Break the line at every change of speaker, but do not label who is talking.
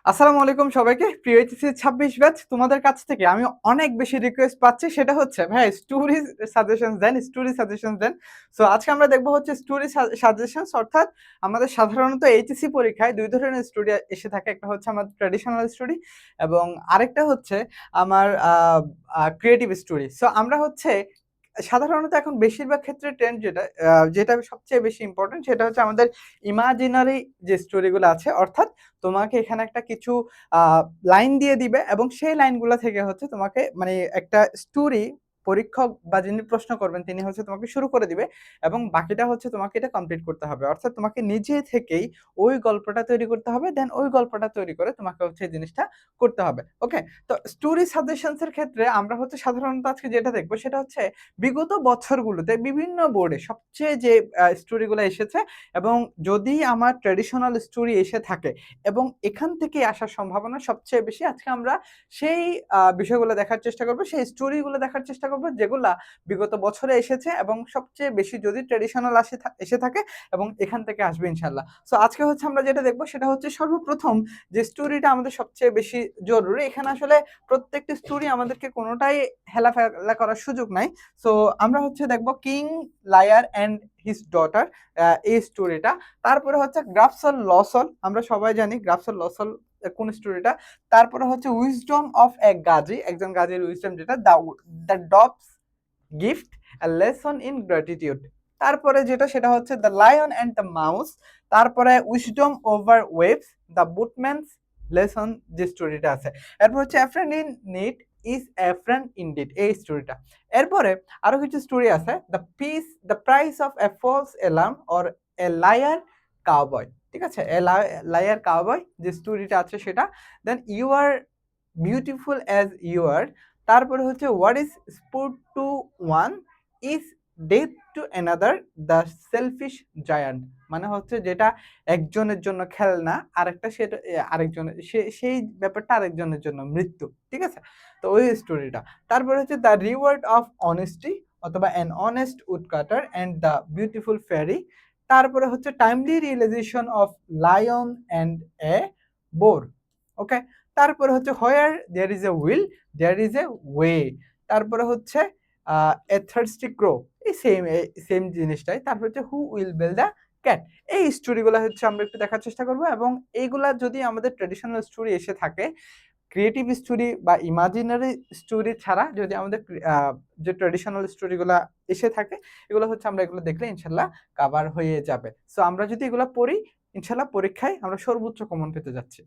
আসসালামু আলাইকুম সবাইকে। প্রিয় এইচএসসি ২৬ ব্যাচ তোমাদের কাছ থেকে আমি অনেক বেশি রিকোয়েস্ট পাচ্ছি, সেটা হচ্ছে ভাই স্টোরি সাজেশন দেন। সো আজকে আমরা দেখব হচ্ছে স্টোরি সাজেশনস, অর্থাৎ আমাদের সাধারণত এইচএসসি পরীক্ষায় ২ ধরনের স্টোরি এসে থাকে। একটা হচ্ছে আমাদের ট্র্যাডিশনাল স্টোরি এবং আরেকটা হচ্ছে আমার ক্রিয়েটিভ স্টোরি। সো আমরা হচ্ছে সাধারণত এখন বেশিরভাগ ক্ষেত্রে ট্রেন্ড যেটা সবচেয়ে বেশি ইম্পোর্টেন্ট সেটা হচ্ছে আমাদের ইমাজিনারি যে স্টোরিগুলো আছে, অর্থাৎ তোমাকে এখানে একটা কিছু আ লাইন দিয়ে দিবে এবং সেই লাইনগুলা থেকে হচ্ছে তোমাকে মানে একটা স্টোরি পরীক্ষক বা যিনি প্রশ্ন করবেন তিনি হচ্ছে তোমাকে শুরু করে দিবে এবং বাকিটা হচ্ছে তোমাকে এটা কমপ্লিট করতে হবে। অর্থাৎ তোমাকে নিজে থেকেই ওই গল্পটা তৈরি করতে হবে। দেন ওই গল্পটা তৈরি করে তোমাকে হচ্ছে এই জিনিসটা করতে হবে। ওকে? তো স্টোরি সাজেশনস এর ক্ষেত্রে আমরা হচ্ছে সাধারণত আজকে যেটা দেখব সেটা হচ্ছে বিগত বছরগুলোতে বিভিন্ন বোর্ডে সবচেয়ে যে স্টোরিগুলা এসেছে এবং যদি আমার ট্র্যাডিশনাল স্টোরি এসে থাকে এবং এখান থেকে আসার সম্ভাবনা সবচেয়ে বেশি। আজকে আমরা সেই বিষয়গুলো দেখার চেষ্টা করব, সেই স্টোরিগুলো দেখার চেষ্টা করব যেগুলা বিগত বছরে এসেছে এবং সবচেয়ে বেশি যদি ট্র্যাডিশনাল এসে থাকে এবং এখান থেকে আসবে ইনশাআল্লাহ। সো আজকে হচ্ছে আমরা যেটা দেখব সেটা হচ্ছে সর্বপ্রথম যে স্টোরিটা আমাদের সবচেয়ে বেশি জরুরি। এখানে আসলে প্রত্যেকটি স্টোরি আমাদেরকে কোনটাই হেলাফেলা করার সুযোগ নাই। সো আমরা হচ্ছে দেখব king liar and his daughter, এই স্টোরিটা। তারপরে হচ্ছে গ্রাফসল লসল, আমরা সবাই জানি গ্রাফসল লসল কোন স্টোরিটা। তারপরে হচ্ছে উইজডম অফ এ গাজী, একজন গাজীর উইজডম, যেটা the dogs gift a lesson in gratitude. তারপরে যেটা সেটা হচ্ছে the lion and the mouse. তারপরে wisdom over waves, the boatman's lesson, যে স্টোরিটা আছে। এরপর হচ্ছে a friend in need is a friend indeed, এই স্টোরিটা। এরপরে আরো কিছু স্টোরি আছে, the price of a false alarm or a liar cowboy. ঠিক আছে, এ লায়ার কাউবয় যে স্টোরিটা আছে সেটা। Then you are beautiful as you are. তারপরে হচ্ছে what is sport to one is death to another, the selfish giant. মানে হচ্ছে যেটা একজনের জন্য খেলনা, আরেকটা সেটা আরেকজনের, সেই ব্যাপারটা আরেকজনের জন্য মৃত্যু। ঠিক আছে, তো ওই স্টোরিটা। তারপরে হচ্ছে দ্য রিওয়ার্ড অফ অনেস্টি অথবা an honest wood cutter and the beautiful fairy. তারপরে হচ্ছে timely realisation of lion and a boar. Okay, তারপরে হচ্ছে where there is a will there is a way. তারপরে হচ্ছে এ থার্স্টি ক্রো, এই same জিনিসটাই। তারপর হচ্ছে who will bell the cat. এই স্টোরিগুলো হচ্ছে আমরা একটু দেখার চেষ্টা করব এবং এইগুলা যদি আমাদের ট্র্যাডিশনাল স্টোরি এসে থাকে, ক্রিয়েটিভ স্টোরি বা ইমাজিনারি স্টোরি ছাড়া যদি আমাদের যে ট্র্যাডিশনাল স্টোরিগুলা এসে থাকে, এগুলো হচ্ছে আমরা এগুলো দেখলে ইনশাল্লাহ কাভার হয়ে যাবে। সো আমরা যদি এগুলো পড়ি, ইনশাল্লাহ পরীক্ষায় আমরা সর্বোচ্চ কমন পেতে যাচ্ছি।